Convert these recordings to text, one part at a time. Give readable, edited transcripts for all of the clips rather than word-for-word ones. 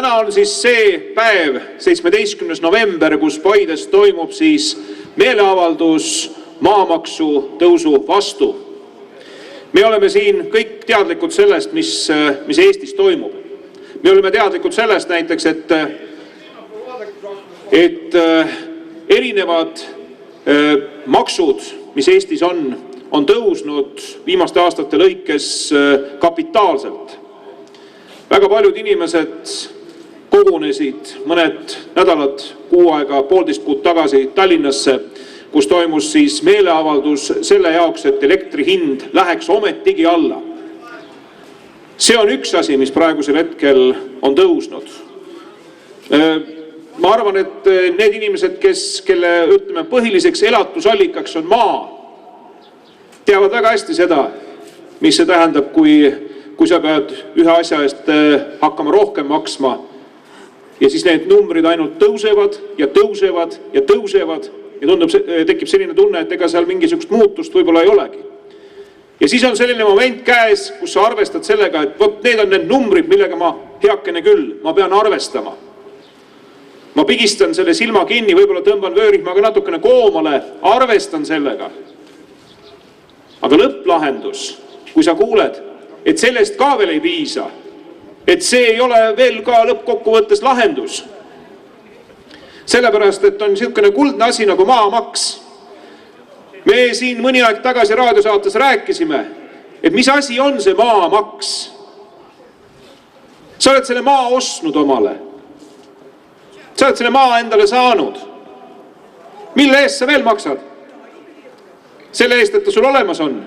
täna on siis see päev, 17. november, kus Paides toimub siis meeleavaldus maamaksu tõusu vastu. Me oleme siin kõik teadlikud sellest, mis Eestis toimub. Me oleme teadlikud sellest näiteks, et erinevad maksud, mis Eestis on tõusnud viimaste aastate lõikes kapitaalselt. Väga paljud inimesed kogunesid mõned nädalad, kuu aega, 1,5 kuud tagasi Tallinnasse, kus toimus siis meeleavaldus selle jaoks, et elektri hind läheks ometigi alla. See on üks asi, mis praegusel hetkel on tõusnud. Ma arvan, et need inimesed, kelle põhiliseks elatusallikaks on maa, teavad väga hästi seda, mis see tähendab, kui sa pead ühe asja eest hakkama rohkem maksma ja siis need numbrid ainult tõusevad ja tõusevad ja tõusevad ja tekib selline tunne, et ega seal mingisugust muutust võib-olla ei olegi. Ja siis on selline moment käes, kus sa arvestad sellega, et võt, need on need numbrid, millega ma heakene küll, ma pean arvestama. Ma pigistan selle silma kinni, võib-olla tõmban vöörihmaga natukene koomale, arvestan sellega. Aga lõpplahendus, kui sa kuuled, et sellest ka veel ei piisa, et see ei ole veel ka lõppkokkuvõttes lahendus. Sellepärast, et on niisugune kuldne asi nagu maamaks. Me siin mõni aeg tagasi raadiosaates rääkisime, et mis asi on see maamaks. Sa oled selle maa ostnud omale. Sa oled selle maa endale saanud. Mille eest sa veel maksad? Selle eest, et ta sul olemas on.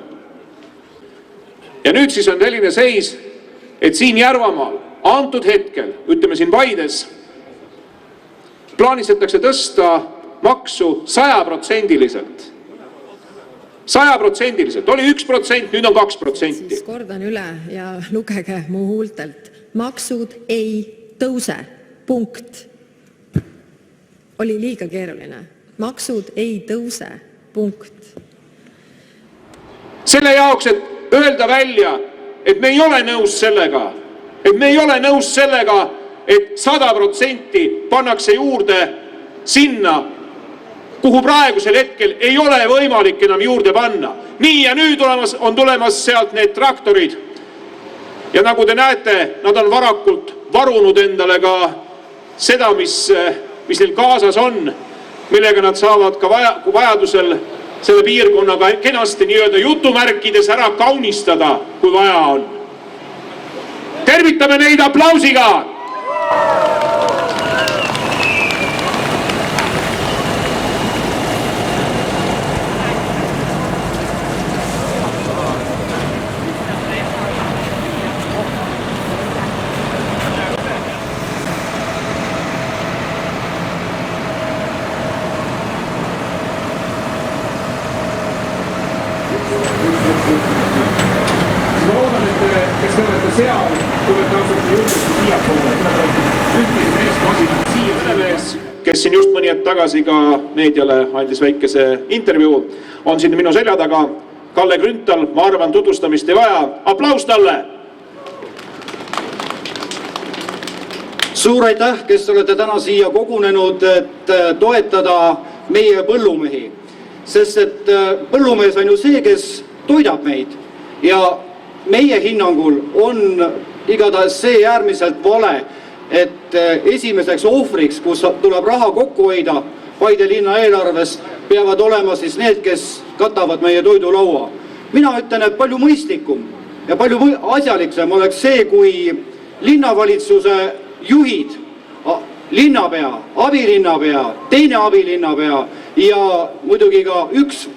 Ja nüüd siis on selline seis, et siin Järvamaal, antud hetkel, ütleme siin Paides, plaanisetakse tõsta maksu 100%. 100%. Oli 1%, nüüd on 2%. Siis kordan üle ja lugege mu huultelt. Maksud ei tõuse. Punkt. Oli liiga keeruline. Maksud ei tõuse. Punkt. Selle jaoks, et öelda välja, et me ei ole nõus sellega, et 100% pannakse juurde sinna, kuhu praegusel hetkel ei ole võimalik enam juurde panna. Nii ja nüüd on tulemas sealt need traktorid. Ja nagu te näete, nad on varakult varunud endale ka seda, mis neil kaasas on, millega nad saavad ka vajadusel selle piirkonnaga kenasti nii-öelda jutumärkides ära kaunistada, kui vaja on. Tervitame neid aplausiga! Kes te olete seal, tulete ausalt julgesti siia poole. Kes siin just mõni hetk tagasi ka meediale andis väikese intervjuu, on siin minu selja taga Kalle Grünthal, ma arvan, tutvustamist ei vaja. Aplaus talle! Suur aitäh, kes olete täna siia kogunenud, et toetada meie põllumehi. Sest et põllumees on ju see, kes toidab meid. Ja meie hinnangul on igatahes see äärmiselt vale, et esimeseks ohvriks, kus tuleb raha kokku hoida Paide linna eelarves, peavad olema siis need, kes katavad meie toidulaua. Mina ütlen, et palju mõistlikum ja palju asjaliksem oleks see, kui linnavalitsuse juhid, linnapea, abilinnapea, teine abilinnapea ja muidugi ka üks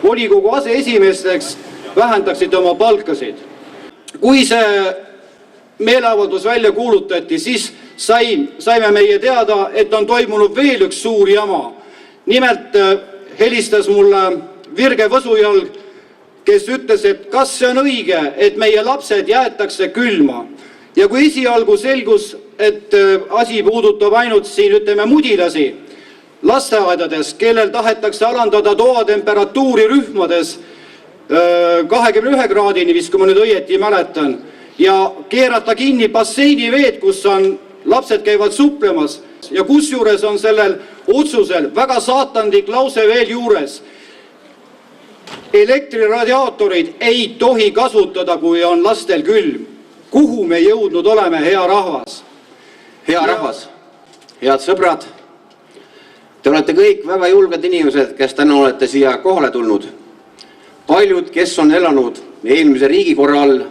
volikogu aseesimeesteks vähendaksid oma palkasid. Kui see meeleavaldus välja kuulutati, siis saime meie teada, et on toimunud veel üks suur jama. Nimelt helistas mulle Virge Võsujalg, kes ütles, et kas see on õige, et meie lapsed jäetakse külma. Ja kui esialgu selgus, et asi puudutab ainult siin, ütleme, mudilasi lasteaedades, kellel tahetakse alandada toatemperatuuri rühmades 21 kraadini, vist kui ma nüüd õieti mäletan, ja keerata kinni basseini veed, kus on lapsed käivad suplemas ja kusjuures on sellel otsusel väga saatanlik lause veel juures. Elektriradiaatorid ei tohi kasutada, kui on lastel külm. Kuhu me jõudnud oleme, hea rahvas? Hea rahvas, head sõbrad, te olete kõik väga julged inimesed, kes täna olete siia kohale tulnud. Paljud, kes on elanud eelmise riigikorra all,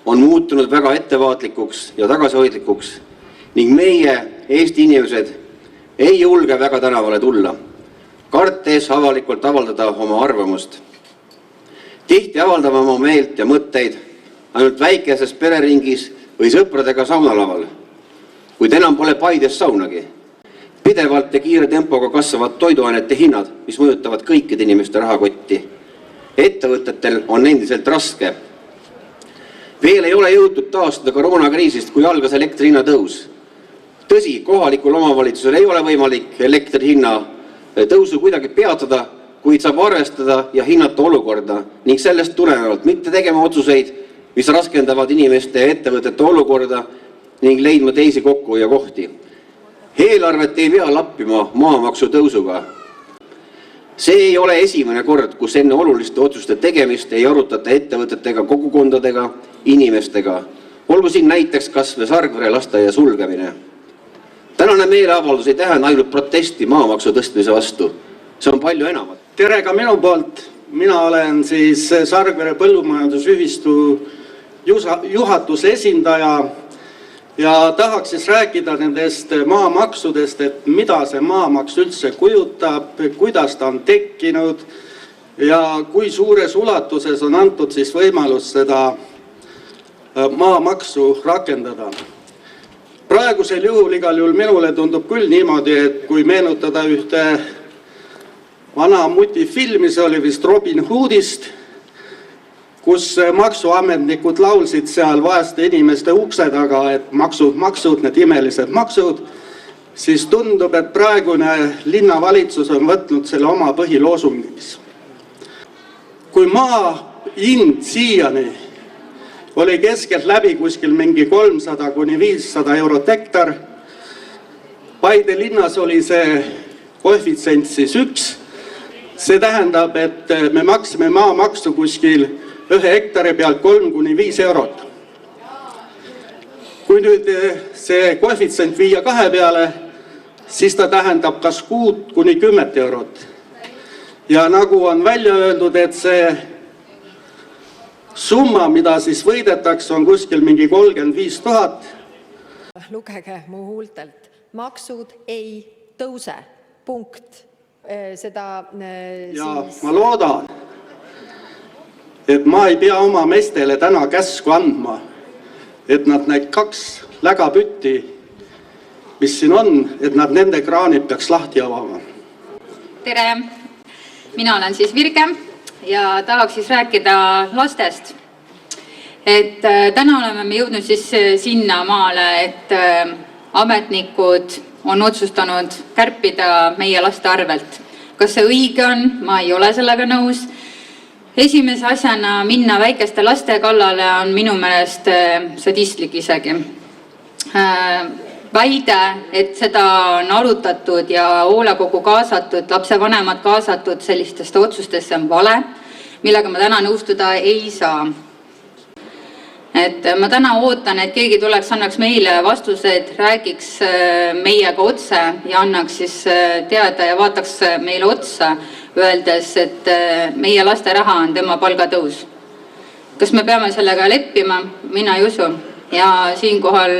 on muutunud väga ettevaatlikuks ja tagasihoidlikuks ning meie, Eesti inimesed, ei julge väga tänavale tulla, kartes avalikult avaldada oma arvamust. Tihti avaldame oma meelt ja mõtteid ainult väikeses pereringis või sõpradega saunalaval, kuid enam pole Paides saunagi. Pidevalt ja kiire tempoga kasvavad toiduainete hinnad, mis mõjutavad kõikide inimeste rahakotti. Ettevõtetel on endiselt raske. Veel ei ole jõutud taastuda koroonakriisist, kui algas elektri hinna tõus. Tõsi, kohalikul omavalitsusel ei ole võimalik elektri hinna tõusu kuidagi peatada, kuid saab arvestada ja hinnata olukorda ning sellest tulenevalt mitte tegema otsuseid, mis raskendavad inimeste ja ettevõtete olukorda ning leidma teisi kokkuhoiukohti. Eelarvet ei pea lappima maamaksu tõusuga. See ei ole esimene kord, kus enne oluliste otsuste tegemist ei arutata ettevõtetega, kogukondadega, inimestega. Olgu siin näiteks kas või Sargvere lasteaia sulgemine. Tänane meeleavaldus ei tähenda ainult protesti maamaksu tõstmise vastu. See on palju enamat. Tere ka minu poolt. Mina olen siis Sargvere põllumajandusühistu juhatuse esindaja ja tahaks siis rääkida nendest maamaksudest, et mida see maamaks üldse kujutab, kuidas ta on tekkinud ja kui suures ulatuses on antud siis võimalus seda maamaksu rakendada. Praegusel juhul igal juhul minule tundub küll niimoodi, et kui meenutada ühte vana mutifilmi, see oli vist Robin Hoodist, kus maksuametnikud laulsid seal vaeste inimeste ukse taga, et maksud, need imelised maksud, siis tundub, et praegune linnavalitsus on võtnud selle oma põhiloosungiks. Kui maa hind siiani oli keskelt läbi kuskil mingi 300 kuni 500 eurot hektar, Paide linnas oli see koefitsient siis 1, see tähendab, et me maksime maamaksu kuskil 1 hektari pealt 3 kuni 5 eurot. Kui nüüd see koefitsient viia 2 peale, siis ta tähendab kas 6 kuni 10 eurot. Ja nagu on välja öeldud, et see summa, mida siis võidetakse, on kuskil mingi 35 000. Lugege mu huultelt. Maksud ei tõuse. Punkt. Seda ja ma loodan, et ma ei pea oma meestele täna käsku andma, et nad need 2 lägapütti, mis siin on, et nad nende kraanid peaks lahti avama. Tere, mina olen siis Virge ja tahaks siis rääkida lastest. Et täna oleme me jõudnud siis sinna maale, et ametnikud on otsustanud kärpida meie laste arvelt. Kas see õige on? Ma ei ole sellega nõus. Esimese asjana minna väikeste laste kallale on minu meelest sadistlik isegi. Väide, et seda on arutatud ja hoolekogu kaasatud, lapsevanemad kaasatud sellistesse otsustesse on vale, millega ma täna nõustuda ei saa. Et ma täna ootan, et keegi tuleks, annaks meile vastused, räägiks meiega otse ja annaks siis teada ja vaataks meile otsa, öeldes, et meie laste raha on tema palgatõus. Kas me peame sellega leppima? Mina ei usu. Ja siinkohal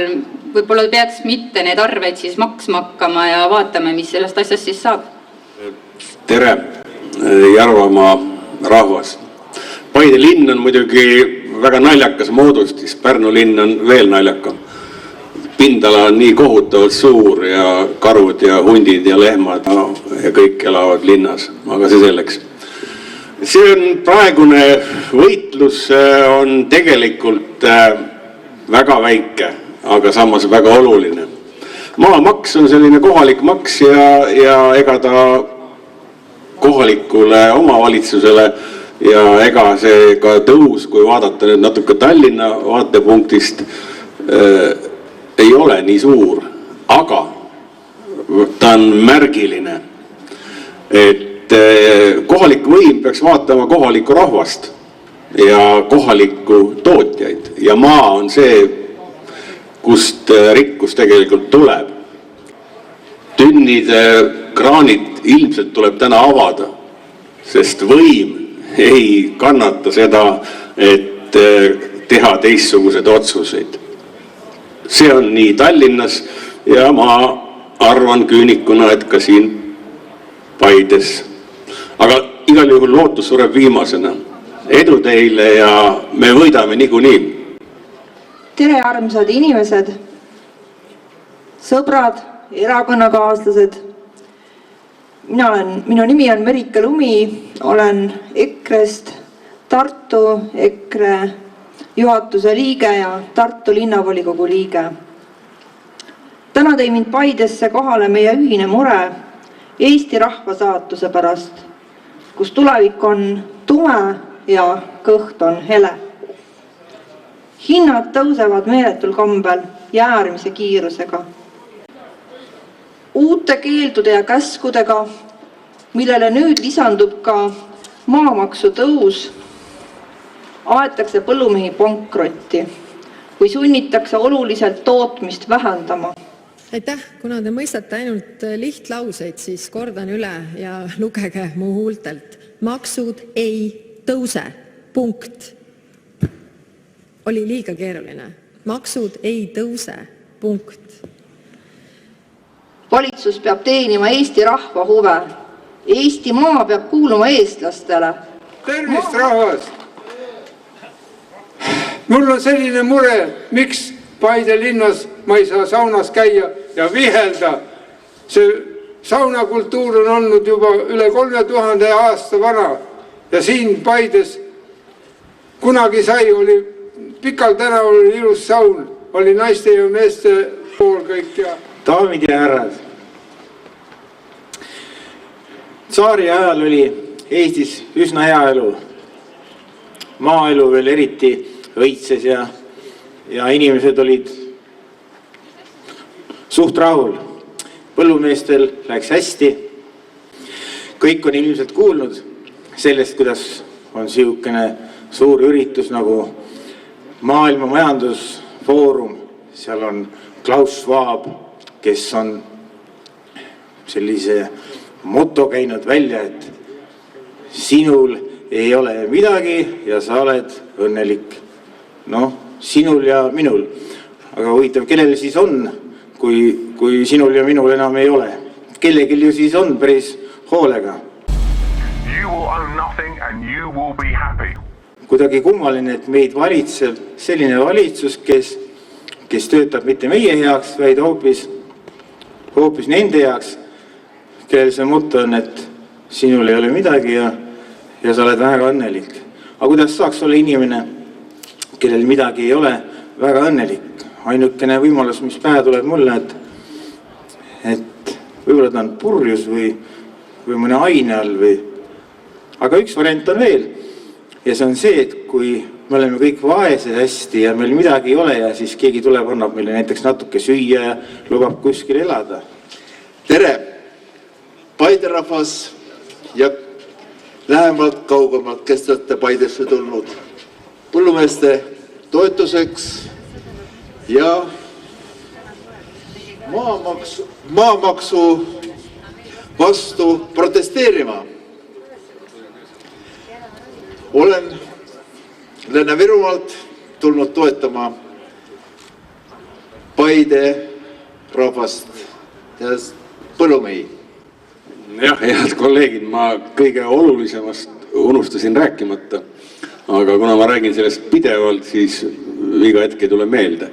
võib-olla peaks mitte need arveid siis maksma hakkama ja vaatame, mis sellest asjast siis saab. Tere, Järvamaa rahvas. Paide linn on muidugi väga naljakas moodustis, Pärnu linn on veel naljakam. Pindala on nii kohutavalt suur ja karud ja hundid ja lehmad ja kõik elavad linnas, aga see selleks. See on praegune võitlus on tegelikult väga väike, aga samas väga oluline. Maamaks on selline kohalik maks ja ega ta kohalikule omavalitsusele ja ega see ka tõus, kui vaadata nüüd natuke Tallinna vaatepunktist, ei ole nii suur, aga ta on märgiline, et kohalik võim peaks vaatama kohalikku rahvast ja kohalikku tootjaid ja maa on see, kust rikkus tegelikult tuleb. Tünnide kraanid ilmselt tuleb täna avada, sest võim ei kannata seda, et teha teistsugused otsuseid. See on nii Tallinnas ja ma arvan küünikuna, et ka siin Paides. Aga igal juhul lootus sureb viimasena. Edu teile ja me võidame niikuinii. Tere armsad inimesed, sõbrad, erakonnakaaslased. Minu nimi on Merike Lumi, olen EKRE-st Tartu EKRE juhatuse liige ja Tartu linnavolikogu liige. Täna tõi mind Paidesse kohale meie ühine mure Eesti rahva saatuse pärast, kus tulevik on tume ja kõht on hele. Hinnad tõusevad meeletul kombel ja äärmise kiirusega. Uute keeldude ja käskudega, millele nüüd lisandub ka maamaksu tõus, aetakse põllumehi pankrotti, kui sunnitakse oluliselt tootmist vähendama. Aitäh, kuna te mõistate ainult lihtlauseid, siis kordan üle ja lugege mu huultelt. Maksud ei tõuse. Punkt. Oli liiga keeruline. Maksud ei tõuse. Punkt. Valitsus peab teenima Eesti rahva huve. Eesti maa peab kuuluma eestlastele. Tervist, rahvas! Mul on selline mure, miks Paide linnas ma ei saa saunas käia ja vihelda. See saunakultuur on olnud juba üle 3000 aasta vana ja siin Paides kunagi sai, oli Pikal tänaval oli ilus saun, oli naiste ja meeste pool kõik ja... Daamid ja härrad, tsaari ajal oli Eestis üsna hea elu. Maaelu veel eriti õitses ja inimesed olid suht rahul. Põllumeestel läks hästi. Kõik on ilmselt kuulnud sellest, kuidas on siukene suur üritus nagu Maailma Majandusfoorum. Seal on Klaus Schwab, kes on sellise moto käinud välja, et sinul ei ole midagi ja sa oled õnnelik. Noh, sinul ja minul. Aga huvitav, kellel siis on, kui sinul ja minul enam ei ole? Kellegil ju siis on päris hoolega. You will own nothing and you will be happy. Kuidagi kummaline, et meid valitseb selline valitsus, kes töötab mitte meie heaks, vaid hoopis nende heaks, kellel see moto on, et sinul ei ole midagi ja sa oled väga õnnelik. Aga kuidas saaks olla inimene, kellel midagi ei ole, väga õnnelik? Ainukene võimalus, mis pähe tuleb mulle, et võib-olla ta on purjus või mõne aine all või... Aga üks variant on veel. Ja see on see, et kui me oleme kõik vaesed hästi ja meil midagi ei ole ja siis keegi tuleb, annab meile näiteks natuke süüa ja lubab kuskil elada. Tere! Paide rahvas ja lähemalt kaugemalt, kes olete Paidesse tulnud põllumeeste toetuseks ja maamaksu vastu protesteerima. Olen Lääne-Virumaalt tulnud toetama Paide rahvast ja põllumehi. Jah, head kolleegid, ma kõige olulisemast unustasin rääkimata, aga kuna ma räägin sellest pidevalt, siis iga hetk ei tule meelde.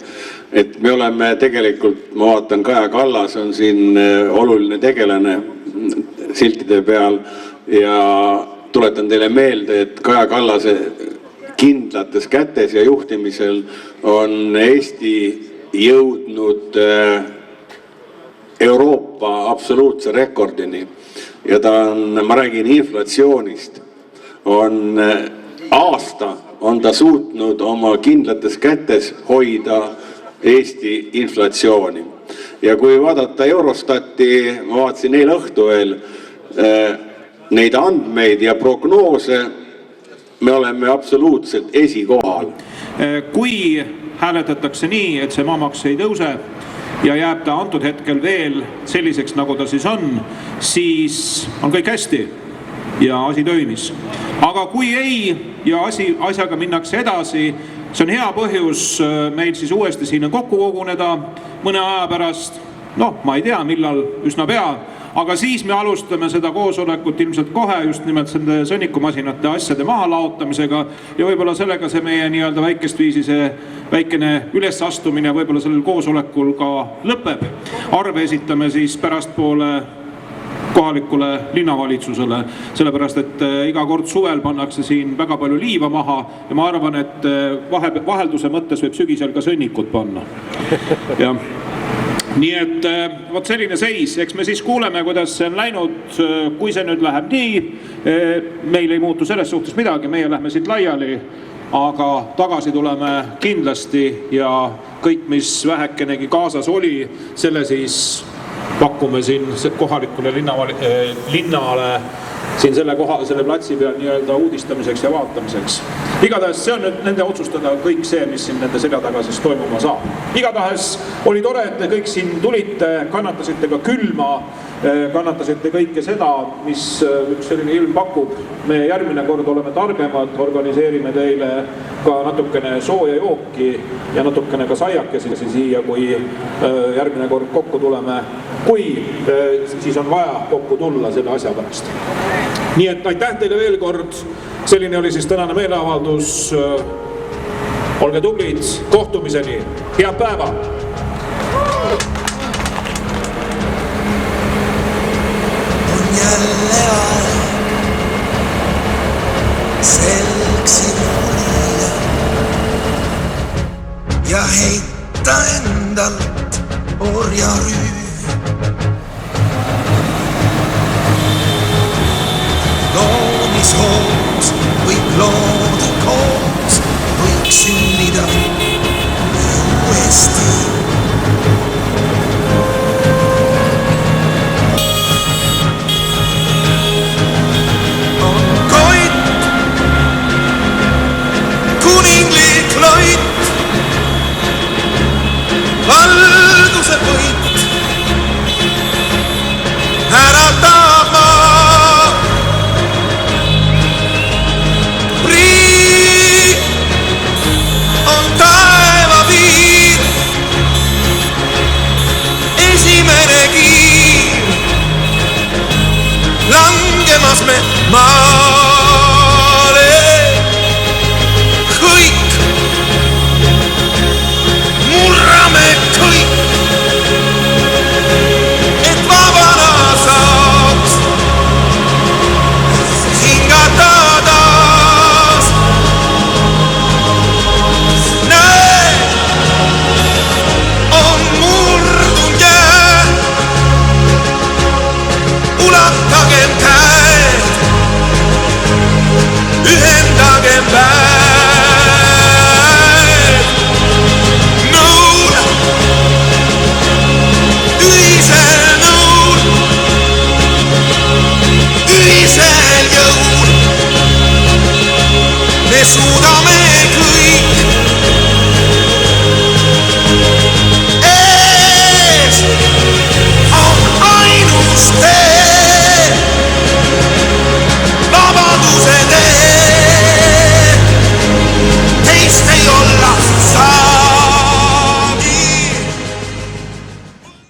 Et me oleme tegelikult, ma vaatan, Kaja Kallas on siin oluline tegelane siltide peal ja tuletan teile meelde, et Kaja Kallase kindlates kätes ja juhtimisel on Eesti jõudnud Euroopa absoluutse rekordini ja ma räägin inflatsioonist, aasta on ta suutnud oma kindlates kätes hoida Eesti inflatsiooni. Ja kui vaadata Eurostati, ma vaatasin eile õhtu veel neid andmeid ja prognoose, me oleme absoluutselt esikohal. Kui hääletatakse nii, et see maamaks ei tõuse ja jääb ta antud hetkel veel selliseks, nagu ta siis on kõik hästi ja asi toimis. Aga kui ei ja asjaga minnakse edasi, see on hea põhjus meil siis uuesti siin kokku koguneda mõne aja pärast, ma ei tea, millal, üsna pea, aga siis me alustame seda koosolekut ilmselt kohe just nimelt selle sõnnikumasinate asjade maha laotamisega ja võib-olla sellega see meie nii-öelda väikest viisi see väikene ülesastumine võib-olla sellel koosolekul ka lõpeb. Arve esitame siis pärastpoole kohalikule linnavalitsusele, sellepärast et iga kord suvel pannakse siin väga palju liiva maha ja ma arvan, et vahelduse mõttes võib sügisel ka sõnnikut panna. Ja nii et vot selline seis, eks me siis kuuleme, kuidas see on läinud, kui see nüüd läheb nii, meil ei muutu selles suhtes midagi, meie lähme siit laiali, aga tagasi tuleme kindlasti ja kõik, mis vähekenegi kaasas oli, selle siis pakume siin kohalikule linnale siin selle platsi peal nii-öelda uudistamiseks ja vaatamiseks. Igatahes see on nüüd nende otsustada kõik see, mis siin nende selja taga siis toimuma saab. Igatahes oli tore, et te kõik siin tulite, kannatasite ka külma, kannatasite kõike seda, mis üks selline ilm pakub. Me järgmine kord oleme targemad, organiseerime teile ka natukene sooja jooki ja natukene ka saiakesi siia, kui järgmine kord kokku tuleme, kui siis on vaja kokku tulla selle asja pärast. Nii et aitäh teile veel kord, selline oli siis tänane meeleavaldus, olge tublid, kohtumiseni, head päeva! On jälle aeg selgsi valida ja heita endalt orjarüü. Loomishoos võib loodi koos, võiks sünnida uuesti. On koit, kuninglik loit, valguse võit, äratab maa. Langemas me maa.